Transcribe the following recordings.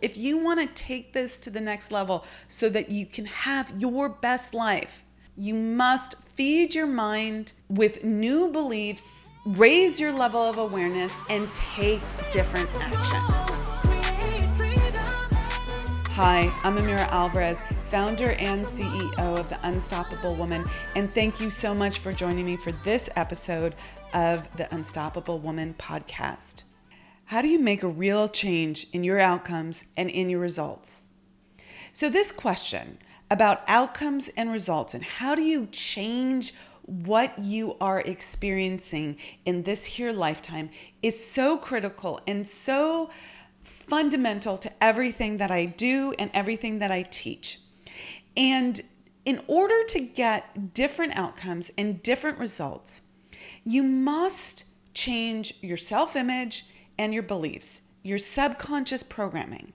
If you want to take this to the next level so that you can have your best life, you must feed your mind with new beliefs, raise your level of awareness, and take different action. Hi, I'm Amira Alvarez, founder and CEO of The Unstoppable Woman, and thank you so much for joining me for this episode of the Unstoppable Woman podcast. How do you make a real change in your outcomes and in your results? So this question about outcomes and results and how do you change what you are experiencing in this here lifetime is so critical and so fundamental to everything that I do and everything that I teach. And in order to get different outcomes and different results, you must change your self-image and your beliefs, your subconscious programming,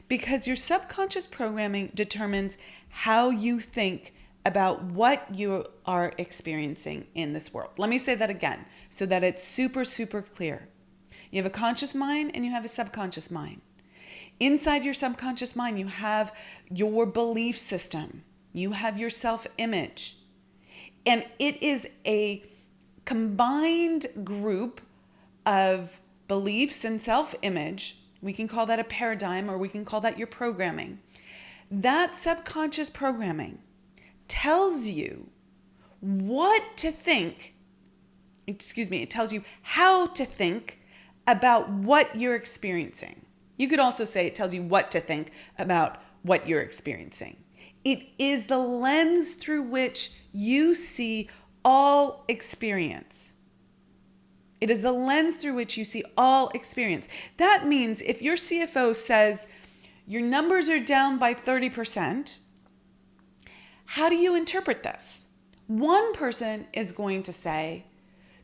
because your subconscious programming determines how you think about what you are experiencing in this world. Let me say that again so that it's super, super clear. You have a conscious mind and you have a subconscious mind. Inside your subconscious mind, you have your belief system. You have your self-image. And it is a combined group of beliefs and self-image. We can call that a paradigm, or we can call that your programming. That subconscious programming tells you what to think. It tells you how to think about what you're experiencing. You could also say it tells you what to think about what you're experiencing. It is the lens through which you see all experience. It is the lens through which you see all experience. That means if your CFO says your numbers are down by 30%, how do you interpret this? One person is going to say,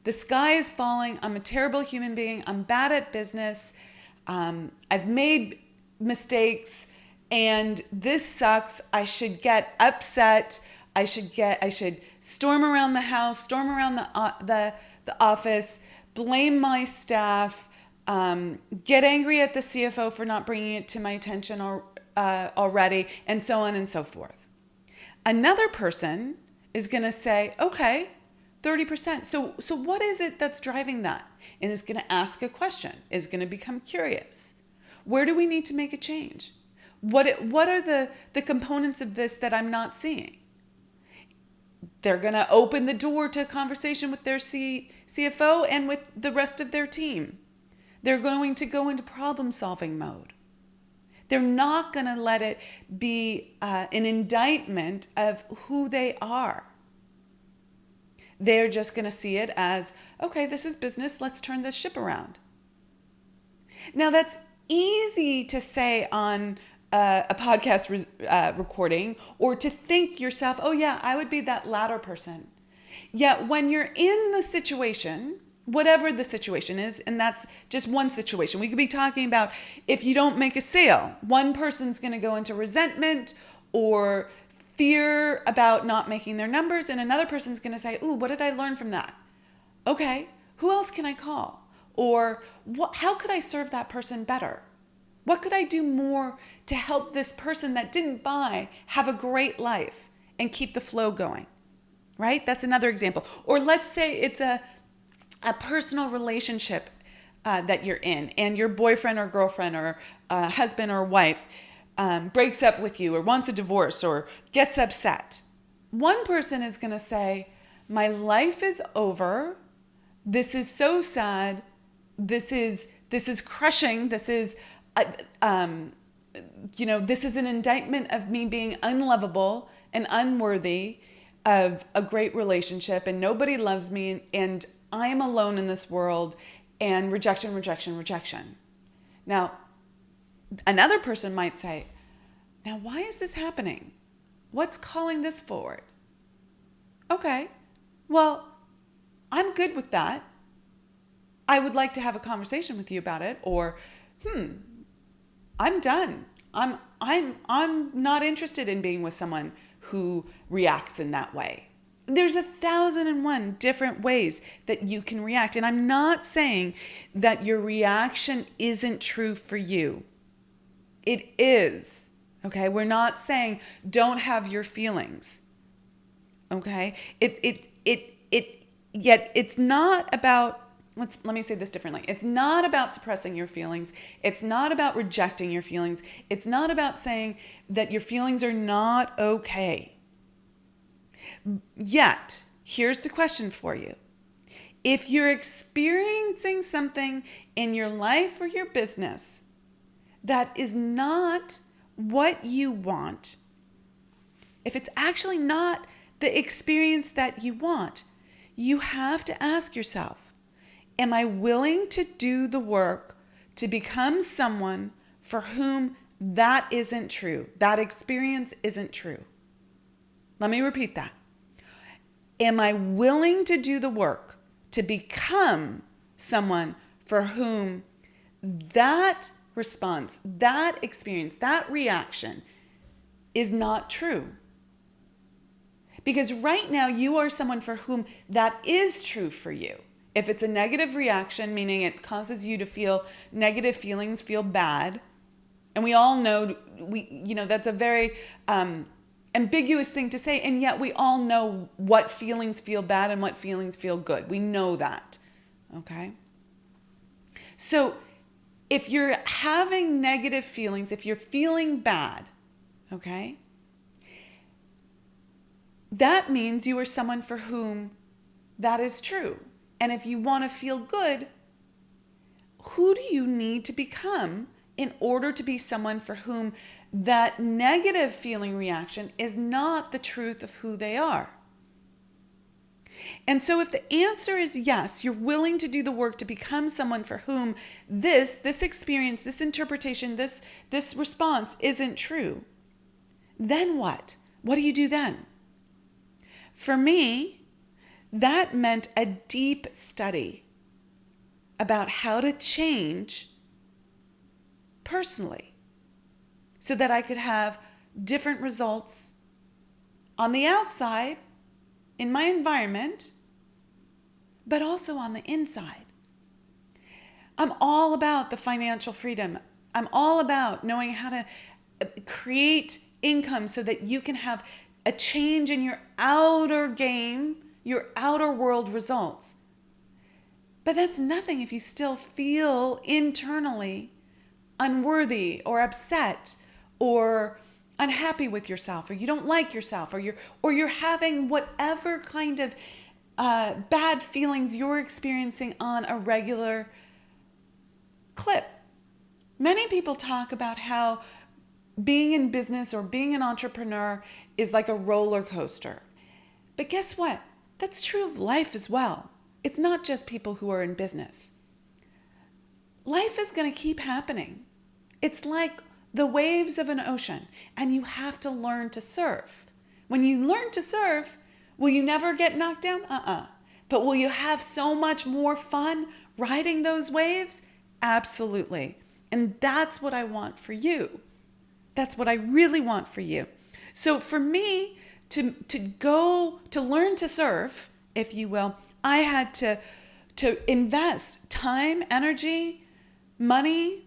the sky is falling, I'm a terrible human being, I'm bad at business, I've made mistakes, and this sucks, I should get upset, I should storm around the house, storm around the office, blame my staff, get angry at the CFO for not bringing it to my attention already, and so on and so forth. Another person is going to say, okay, 30%. So what is it that's driving that? And is going to ask a question, is going to become curious. Where do we need to make a change? What are the components of this that I'm not seeing? They're going to open the door to a conversation with their CFO and with the rest of their team. They're going to go into problem-solving mode. They're not going to let it be an indictment of who they are. They're just going to see it as, okay, this is business, let's turn this ship around. Now, that's easy to say on a podcast recording, or to think yourself, oh yeah, I would be that latter person. Yet when you're in the situation, whatever the situation is, and that's just one situation. We could be talking about if you don't make a sale, one person's going to go into resentment or fear about not making their numbers, and another person's going to say, ooh, what did I learn from that? Okay, who else can I call? Or how could I serve that person better? What could I do more to help this person that didn't buy have a great life and keep the flow going? Right? That's another example. Or let's say it's a personal relationship that you're in, and your boyfriend or girlfriend or husband or wife breaks up with you or wants a divorce or gets upset. One person is going to say, my life is over. This is so sad. This is crushing. This is this is an indictment of me being unlovable and unworthy of a great relationship, and nobody loves me, and I am alone in this world, and rejection, rejection, rejection. Now, another person might say, now why is this happening? What's calling this forward? Okay, well, I'm good with that. I would like to have a conversation with you about it, or I'm done. I'm not interested in being with someone who reacts in that way. There's 1,001 different ways that you can react. And I'm not saying that your reaction isn't true for you. It is. Okay? We're not saying don't have your feelings. Okay? Yet it's not about, let me say this differently. It's not about suppressing your feelings. It's not about rejecting your feelings. It's not about saying that your feelings are not okay. Yet, here's the question for you. If you're experiencing something in your life or your business that is not what you want, if it's actually not the experience that you want, you have to ask yourself, am I willing to do the work to become someone for whom that isn't true? That experience isn't true. Let me repeat that. Am I willing to do the work to become someone for whom that response, that experience, that reaction is not true? Because right now you are someone for whom that is true for you. If it's a negative reaction, meaning it causes you to feel negative feelings, feel bad, and we all know, that's a very ambiguous thing to say, and yet we all know what feelings feel bad and what feelings feel good. We know that, okay? So if you're having negative feelings, if you're feeling bad, okay, that means you are someone for whom that is true. And if you want to feel good, who do you need to become in order to be someone for whom that negative feeling reaction is not the truth of who they are? And so if the answer is yes, you're willing to do the work to become someone for whom this experience, this interpretation, this response isn't true, then what? What do you do then? For me, that meant a deep study about how to change personally so that I could have different results on the outside in my environment, but also on the inside. I'm all about the financial freedom. I'm all about knowing how to create income so that you can have a change in your outer game, your outer world results. But that's nothing if you still feel internally unworthy or upset or unhappy with yourself, or you don't like yourself, or you're having whatever kind of bad feelings you're experiencing on a regular clip. Many people talk about how being in business or being an entrepreneur is like a roller coaster. But guess what? That's true of life as well. It's not just people who are in business. Life is going to keep happening. It's like the waves of an ocean, and you have to learn to surf. When you learn to surf, will you never get knocked down? But will you have so much more fun riding those waves? Absolutely. And that's what I want for you. That's what I really want for you. So for me to learn to surf, if you will, I had to invest time, energy, money.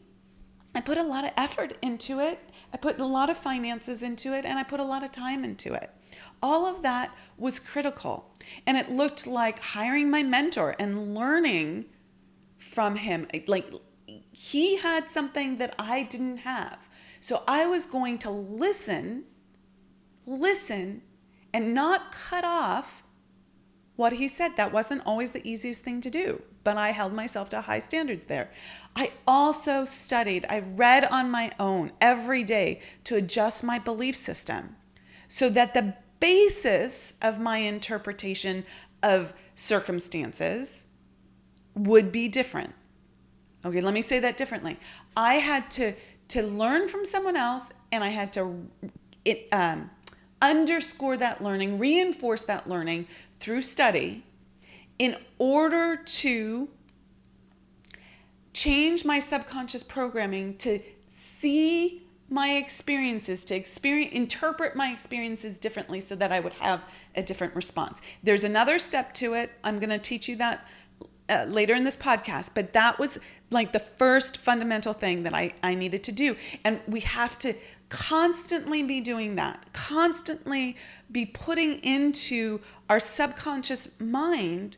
I put a lot of effort into it. I put a lot of finances into it, and I put a lot of time into it. All of that was critical. And it looked like hiring my mentor and learning from him. Like he had something that I didn't have. So I was going to listen, and not cut off what he said. That wasn't always the easiest thing to do, but I held myself to high standards there. I also studied. I read on my own every day to adjust my belief system so that the basis of my interpretation of circumstances would be different. Okay, let me say that differently. I had to learn from someone else, and I had to underscore that learning, reinforce that learning through study in order to change my subconscious programming to see my experiences, interpret my experiences differently so that I would have a different response. There's another step to it. I'm going to teach you that later in this podcast, but that was like the first fundamental thing that I needed to do. And we have to constantly be doing that, constantly be putting into our subconscious mind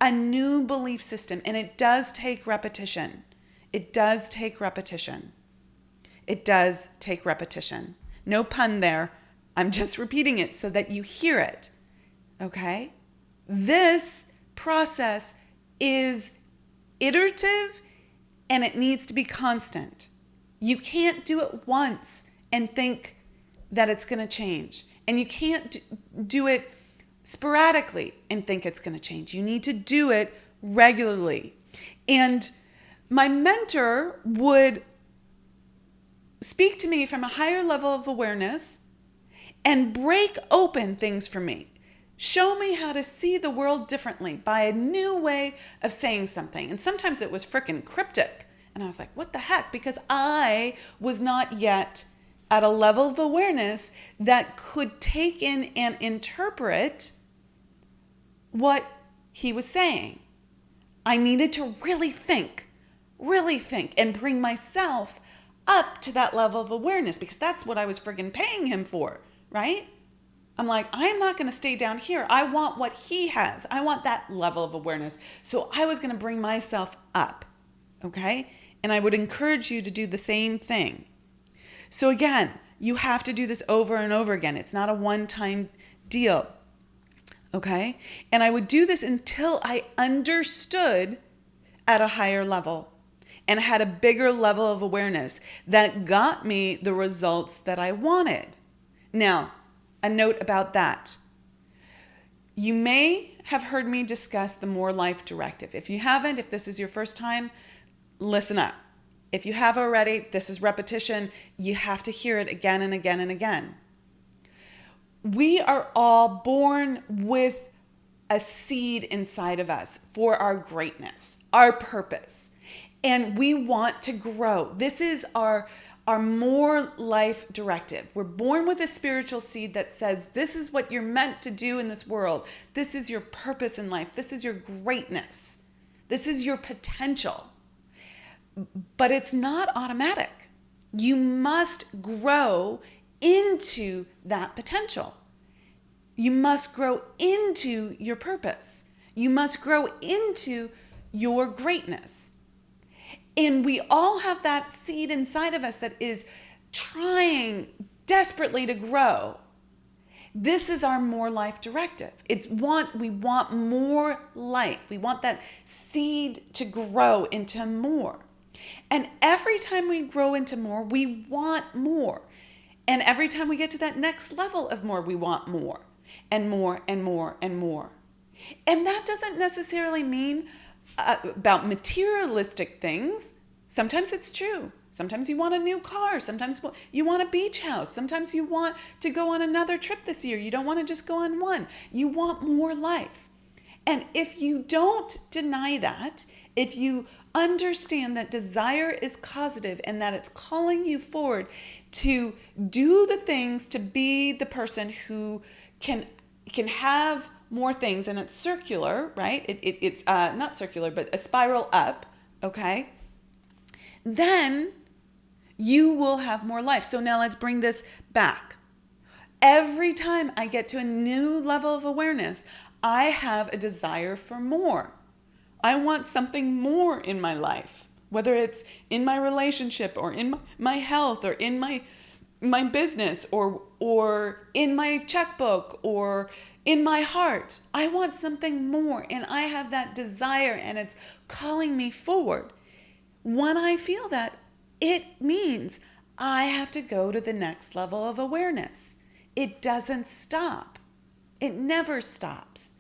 a new belief system. And it does take repetition. It does take repetition. It does take repetition. No pun there. I'm just repeating it so that you hear it. Okay? This process is iterative and it needs to be constant. You can't do it once and think that it's going to change. And you can't do it sporadically and think it's going to change. You need to do it regularly. And my mentor would speak to me from a higher level of awareness and break open things for me. Show me how to see the world differently by a new way of saying something. And sometimes it was freaking cryptic. And I was like, what the heck? Because I was not yet at a level of awareness that could take in and interpret what he was saying. I needed to really think, and bring myself up to that level of awareness, because that's what I was friggin' paying him for, right? I'm like, I'm not going to stay down here. I want what he has. I want that level of awareness. So I was going to bring myself up, okay? And I would encourage you to do the same thing. So again, you have to do this over and over again. It's not a one-time deal, okay? And I would do this until I understood at a higher level and had a bigger level of awareness that got me the results that I wanted. Now, a note about that. You may have heard me discuss the More Life Directive. If you haven't, if this is your first time, listen up. If you have already, this is repetition. You have to hear it again and again and again. We are all born with a seed inside of us for our greatness, our purpose. And we want to grow. This is our More Life Directive. We're born with a spiritual seed that says, this is what you're meant to do in this world. This is your purpose in life. This is your greatness. This is your potential. But it's not automatic. You must grow into that potential. You must grow into your purpose. You must grow into your greatness. And we all have that seed inside of us that is trying desperately to grow. This is our More Life Directive. We want more life. We want that seed to grow into more. And every time we grow into more, we want more. And every time we get to that next level of more, we want more and more and more and more. And that doesn't necessarily mean about materialistic things. Sometimes it's true. Sometimes you want a new car. Sometimes you want a beach house. Sometimes you want to go on another trip this year. You don't want to just go on one. You want more life. And if you don't deny that, if you understand that desire is causative and that it's calling you forward to do the things to be the person who can have more things, and it's circular, right? It's not circular, but a spiral up, okay? Then you will have more life. So now let's bring this back. Every time I get to a new level of awareness, I have a desire for more. I want something more in my life, whether it's in my relationship or in my health or in my business or in my checkbook or in my heart. I want something more, and I have that desire, and it's calling me forward. When I feel that, it means I have to go to the next level of awareness. It doesn't stop. It never stops.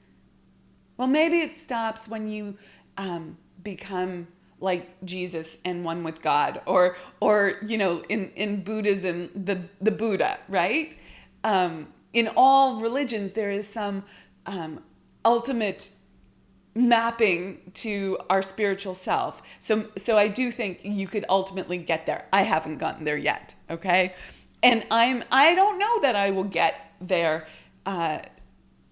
Well, maybe it stops when you become like Jesus and one with God, or in Buddhism, the Buddha, right? In all religions, there is some ultimate mapping to our spiritual self. So I do think you could ultimately get there. I haven't gotten there yet, okay? And I don't know that I will get there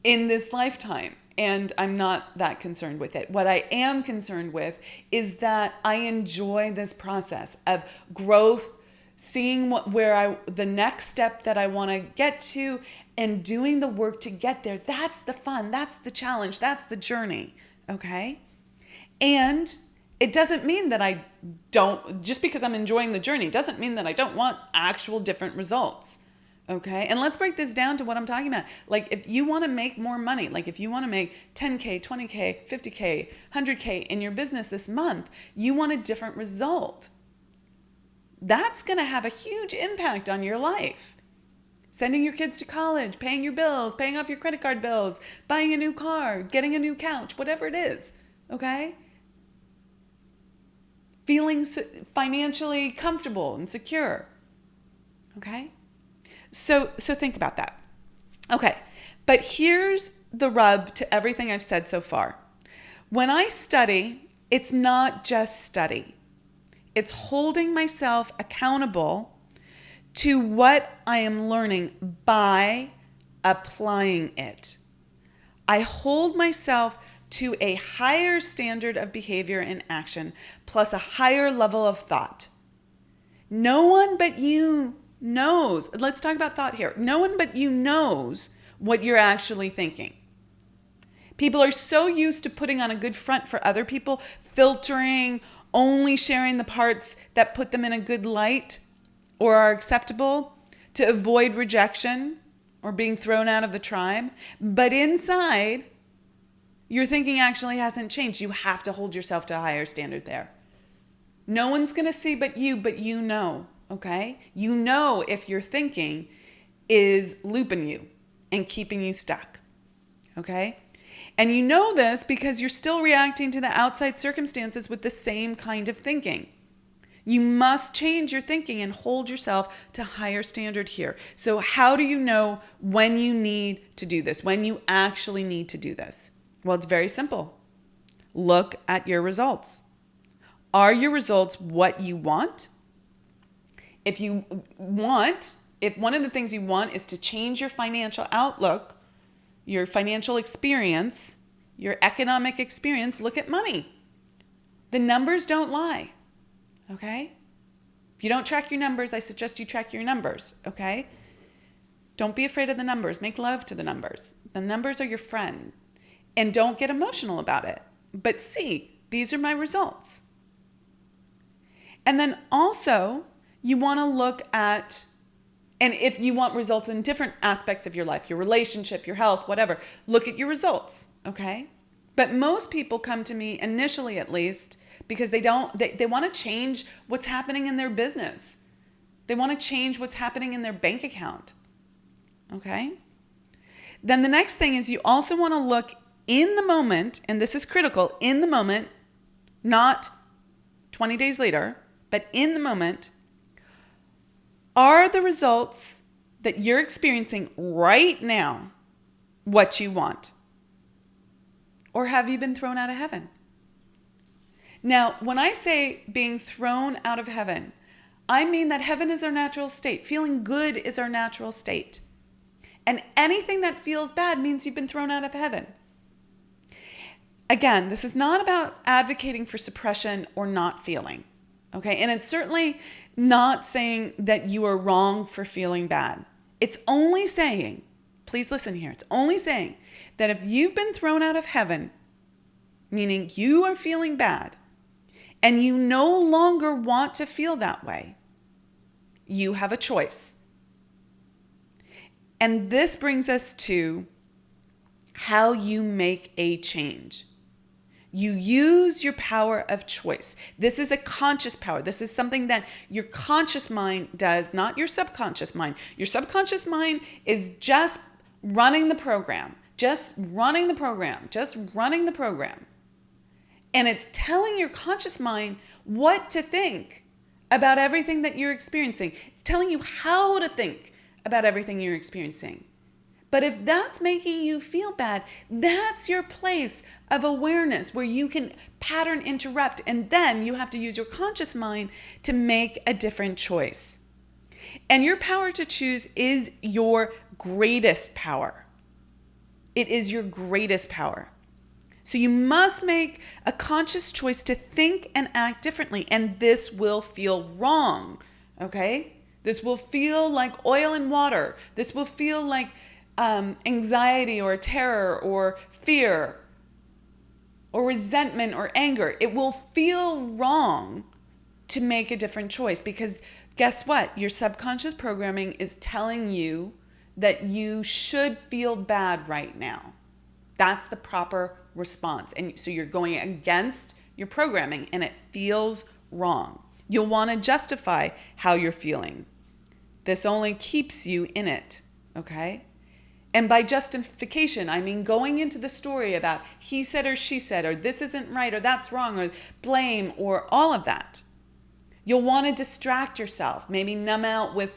in this lifetime. and I'm not that concerned with it. What I am concerned with is that I enjoy this process of growth, seeing the next step that I want to get to, and doing the work to get there. That's the fun. That's the challenge. That's the journey. Okay. And it doesn't mean that I don't, just because I'm enjoying the journey, doesn't mean that I don't want actual different results. Okay. And let's break this down to what I'm talking about. Like, if you want to make more money, like if you want to make 10K, 20K, 50K, 100K in your business this month, you want a different result. That's going to have a huge impact on your life. Sending your kids to college, paying your bills, paying off your credit card bills, buying a new car, getting a new couch, whatever it is. Okay? Feeling financially comfortable and secure. Okay? So think about that. Okay. But here's the rub to everything I've said so far. When I study, it's not just study. It's holding myself accountable to what I am learning by applying it. I hold myself to a higher standard of behavior and action, plus a higher level of thought. No one but you knows. Let's talk about thought here. No one but you knows what you're actually thinking. People are so used to putting on a good front for other people, filtering, only sharing the parts that put them in a good light or are acceptable to avoid rejection or being thrown out of the tribe. But inside, your thinking actually hasn't changed. You have to hold yourself to a higher standard there. No one's going to see but you know, okay? You know if your thinking is looping you and keeping you stuck, okay? And you know this because you're still reacting to the outside circumstances with the same kind of thinking. You must change your thinking and hold yourself to higher standard here. So how do you know when you need to do this, when you actually need to do this? Well, it's very simple. Look at your results. Are your results what you want? If one of the things you want is to change your financial outlook, your financial experience, your economic experience, look at money. The numbers don't lie, okay? If you don't track your numbers, I suggest you track your numbers, okay? Don't be afraid of the numbers. Make love to the numbers. The numbers are your friend. And don't get emotional about it. But see, these are my results. And then also, you want to look at, and if you want results in different aspects of your life, your relationship, your health, whatever, look at your results, okay? But most people come to me, initially at least, because they want to change what's happening in their business. They want to change what's happening in their bank account, okay? Then the next thing is you also want to look in the moment, and this is critical, in the moment, not 20 days later, but in the moment, are the results that you're experiencing right now what you want? Or have you been thrown out of heaven? Now, when I say being thrown out of heaven, I mean that heaven is our natural state. Feeling good is our natural state. And anything that feels bad means you've been thrown out of heaven. Again, this is not about advocating for suppression or not feeling, okay? And it's certainly not saying that you are wrong for feeling bad. It's only saying, please listen here, it's only saying that if you've been thrown out of heaven, meaning you are feeling bad, and you no longer want to feel that way, you have a choice. And this brings us to how you make a change. You use your power of choice. This is a conscious power. This is something that your conscious mind does, not your subconscious mind. Your subconscious mind is just running the program, And it's telling your conscious mind what to think about everything that you're experiencing. It's telling you how to think about everything you're experiencing. But if that's making you feel bad, that's your place of awareness where you can pattern interrupt, and then you have to use your conscious mind to make a different choice. And your power to choose is your greatest power. It is your greatest power. So you must make a conscious choice to think and act differently. And this will feel wrong, okay? This will feel like oil and water. This will feel like anxiety or terror or fear or resentment or anger. It will feel wrong to make a different choice because guess what? Your subconscious programming is telling you that you should feel bad right now. That's the proper response. And so you're going against your programming and it feels wrong. You'll want to justify how you're feeling. This only keeps you in it, okay? And by justification, I mean going into the story about he said or she said, or this isn't right, or that's wrong, or blame, or all of that. You'll want to distract yourself, maybe numb out with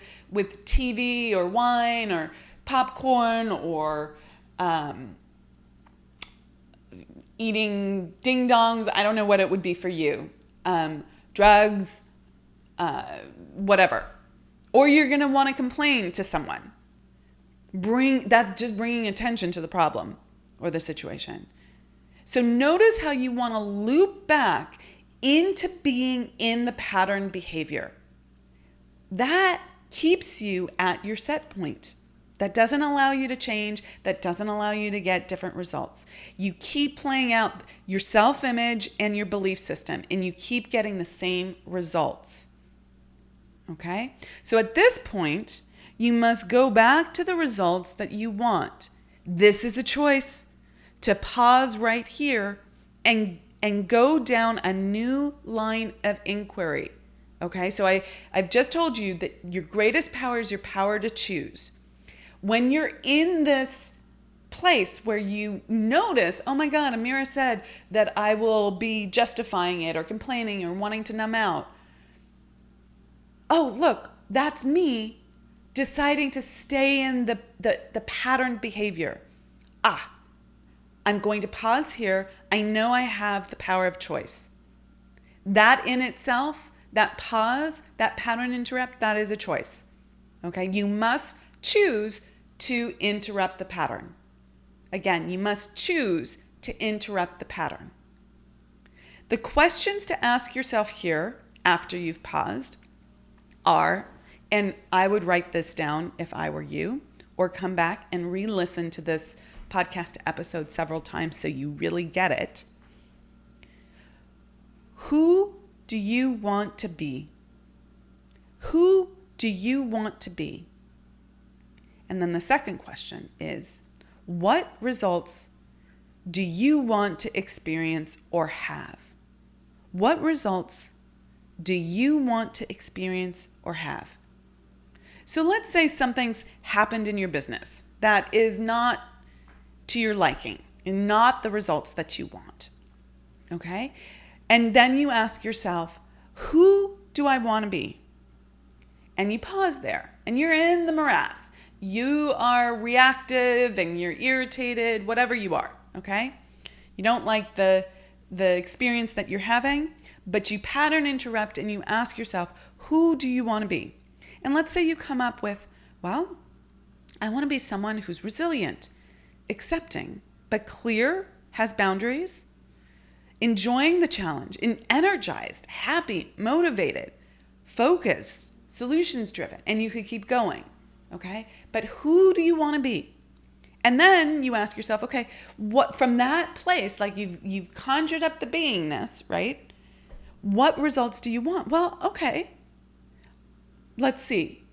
TV or wine or popcorn or eating ding-dongs. I don't know what it would be for you. Drugs, whatever. Or you're going to want to complain to someone. That's just bringing attention to the problem or the situation. So notice how you want to loop back into being in the pattern behavior. That keeps you at your set point. That doesn't allow you to change. That doesn't allow you to get different results. You keep playing out your self-image and your belief system, and you keep getting the same results. Okay? So at this point, you must go back to the results that you want. This is a choice to pause right here and go down a new line of inquiry. Okay? So I've just told you that your greatest power is your power to choose. When you're in this place where you notice, oh my God, Amira said that I will be justifying it or complaining or wanting to numb out. Oh, look, that's me deciding to stay in the patterned behavior. I'm going to pause here. I know I have the power of choice. That in itself, that pause, that pattern interrupt, that is a choice. Okay, you must choose to interrupt the pattern. Again, you must choose to interrupt the pattern. The questions to ask yourself here after you've paused are, and I would write this down if I were you, or come back and re-listen to this podcast episode several times so you really get it. Who do you want to be? Who do you want to be? And then the second question is, what results do you want to experience or have? What results do you want to experience or have? So let's say something's happened in your business that is not to your liking and not the results that you want. Okay? And then you ask yourself, who do I want to be? And you pause there and you're in the morass. You are reactive and you're irritated, whatever you are, okay? You don't like the experience that you're having, but you pattern interrupt and you ask yourself, who do you want to be? And let's say you come up with, well, I want to be someone who's resilient, accepting, but clear, has boundaries, enjoying the challenge, and energized, happy, motivated, focused, solutions driven, and you could keep going. Okay, but who do you want to be? And then you ask yourself, okay, what from that place, like you've conjured up the beingness, right? What results do you want? Well, okay, let's see.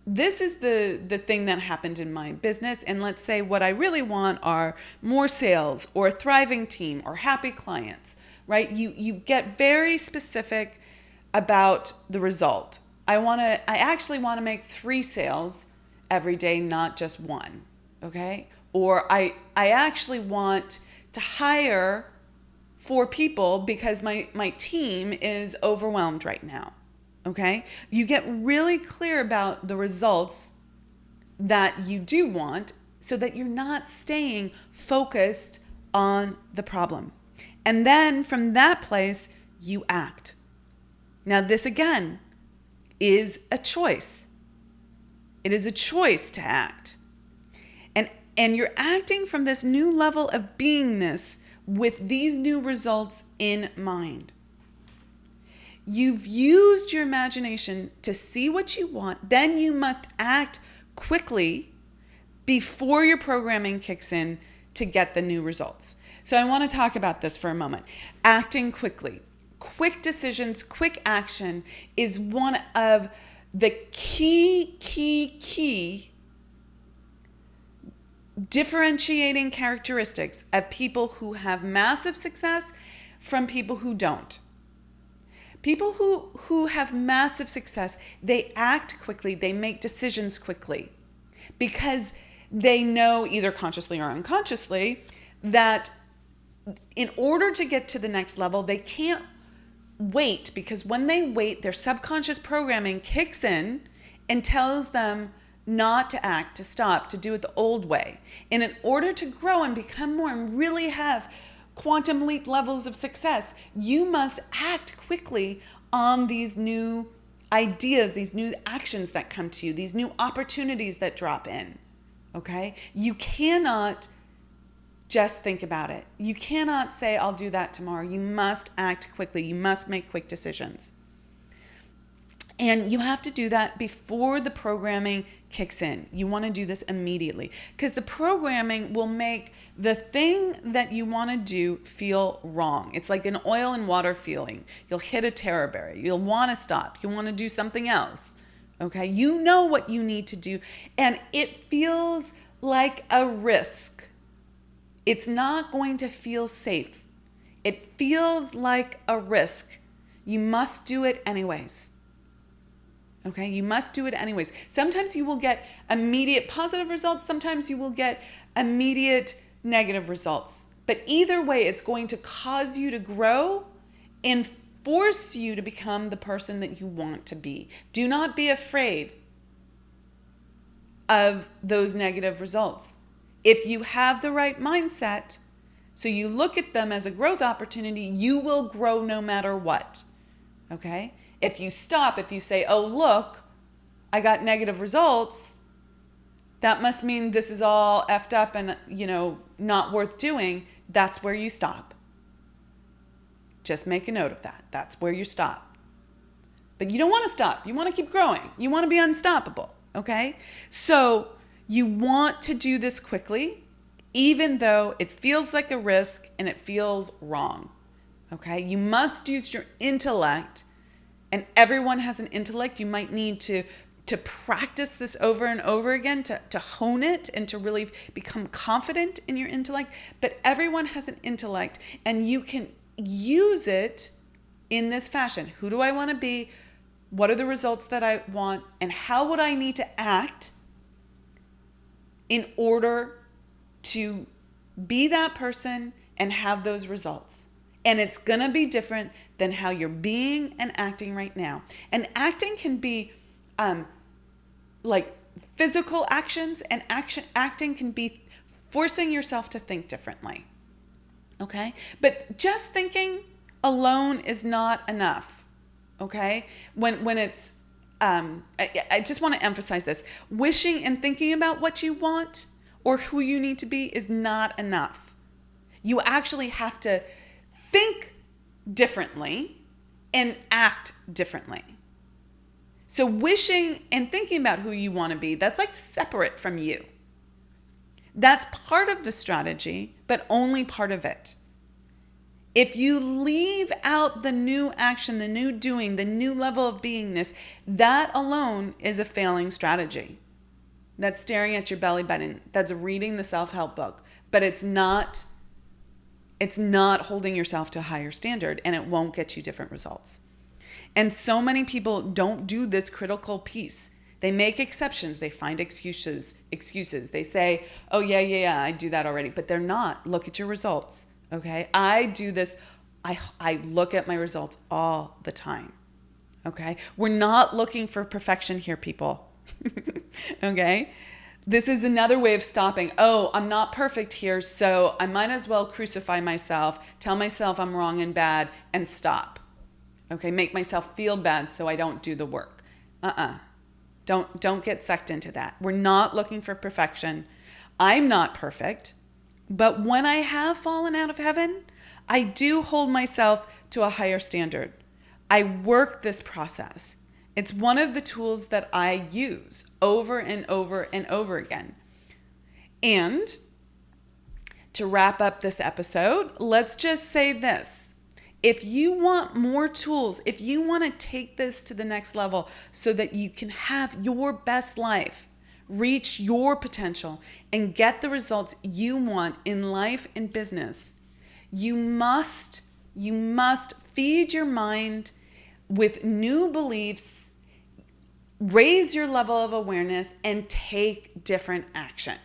This is the thing that happened in my business, and let's say what I really want are more sales or a thriving team or happy clients, right? You get very specific about the result. I actually want to make 3 sales every day, not just 1, okay? Or I actually want to hire 4 people because my team is overwhelmed right now, okay? You get really clear about the results that you do want so that you're not staying focused on the problem. And then from that place, you act. Now this again is a choice. It is a choice to act. And you're acting from this new level of beingness with these new results in mind. You've used your imagination to see what you want. Then you must act quickly before your programming kicks in to get the new results. So I want to talk about this for a moment. Acting quickly. Quick decisions, quick action is one of the key differentiating characteristics of people who have massive success from people who don't. People who have massive success, they act quickly, they make decisions quickly because they know, either consciously or unconsciously, that in order to get to the next level, they can't wait, because when they wait, their subconscious programming kicks in and tells them not to act, to stop, to do it the old way. And in order to grow and become more and really have quantum leap levels of success, you must act quickly on these new ideas, these new actions that come to you, these new opportunities that drop in. Okay? You cannot just think about it. You cannot say, I'll do that tomorrow. You must act quickly. You must make quick decisions. And you have to do that before the programming kicks in. You want to do this immediately, because the programming will make the thing that you want to do feel wrong. It's like an oil and water feeling. You'll hit a terror barrier. You'll want to stop. You want to do something else. Okay? You know what you need to do, and it feels like a risk. It's not going to feel safe. It feels like a risk. You must do it anyways. Okay, you must do it anyways. Sometimes you will get immediate positive results. Sometimes you will get immediate negative results. But either way, it's going to cause you to grow and force you to become the person that you want to be. Do not be afraid of those negative results. If you have the right mindset, so you look at them as a growth opportunity, you will grow no matter what. Okay? If you stop, if you say, oh, look, I got negative results, that must mean this is all effed up and, not worth doing. That's where you stop. Just make a note of that. That's where you stop. But you don't want to stop. You want to keep growing. You want to be unstoppable. Okay? So you want to do this quickly, even though it feels like a risk and it feels wrong. Okay? You must use your intellect. And everyone has an intellect. You might need to practice this over and over again to hone it and to really become confident in your intellect. But everyone has an intellect, and you can use it in this fashion. Who do I want to be? What are the results that I want? And how would I need to act in order to be that person and have those results? And it's going to be different than how you're being and acting right now. And acting can be like physical actions, and acting can be forcing yourself to think differently. Okay? But just thinking alone is not enough. Okay? When it's, I just want to emphasize this. Wishing and thinking about what you want or who you need to be is not enough. You actually have to think differently and act differently. So wishing and thinking about who you want to be, that's like separate from you. That's part of the strategy, but only part of it. If you leave out the new action, the new doing, the new level of beingness, that alone is a failing strategy. That's staring at your belly button. That's reading the self-help book, but it's not holding yourself to a higher standard, and it won't get you different results. And so many people don't do this critical piece. They make exceptions. They find excuses. They say, oh, yeah, I do that already. But they're not. Look at your results, okay? I do this. I look at my results all the time, okay? We're not looking for perfection here, people, okay? This is another way of stopping. Oh, I'm not perfect here, so I might as well crucify myself, tell myself I'm wrong and bad, and stop. Okay, make myself feel bad so I don't do the work. Don't get sucked into that. We're not looking for perfection. I'm not perfect, but when I have fallen out of heaven, I do hold myself to a higher standard. I work this process. It's one of the tools that I use over and over and over again. And to wrap up this episode, let's just say this. If you want more tools, if you want to take this to the next level so that you can have your best life, reach your potential, and get the results you want in life and business, you must feed your mind with new beliefs, raise your level of awareness, and take different action.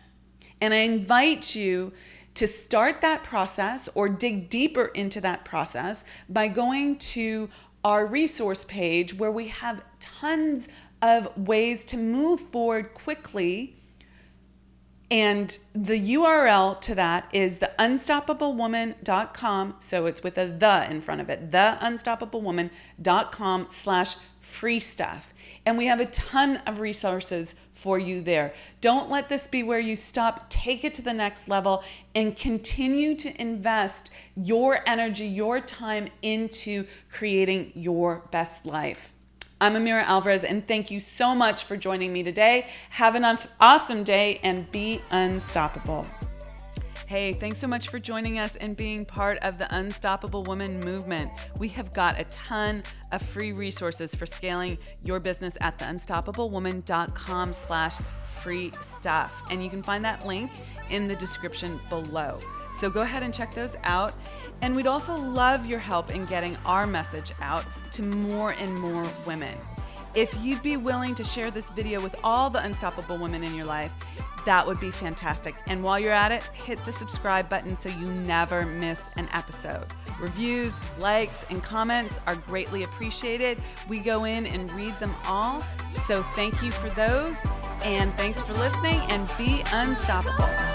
And I invite you to start that process or dig deeper into that process by going to our resource page, where we have tons of ways to move forward quickly. And the URL to that is theunstoppablewoman.com. So it's with a the in front of it, theunstoppablewoman.com/free stuff. And we have a ton of resources for you there. Don't let this be where you stop. Take it to the next level and continue to invest your energy, your time into creating your best life. I'm Amira Alvarez, and thank you so much for joining me today. Have an awesome day and be unstoppable. Hey, thanks so much for joining us and being part of the Unstoppable Woman movement. We have got a ton of free resources for scaling your business at theunstoppablewoman.com/free stuff. And you can find that link in the description below. So go ahead and check those out. And we'd also love your help in getting our message out to more and more women. If you'd be willing to share this video with all the unstoppable women in your life, that would be fantastic. And while you're at it, hit the subscribe button so you never miss an episode. Reviews, likes, and comments are greatly appreciated. We go in and read them all. So thank you for those. And thanks for listening, and be unstoppable.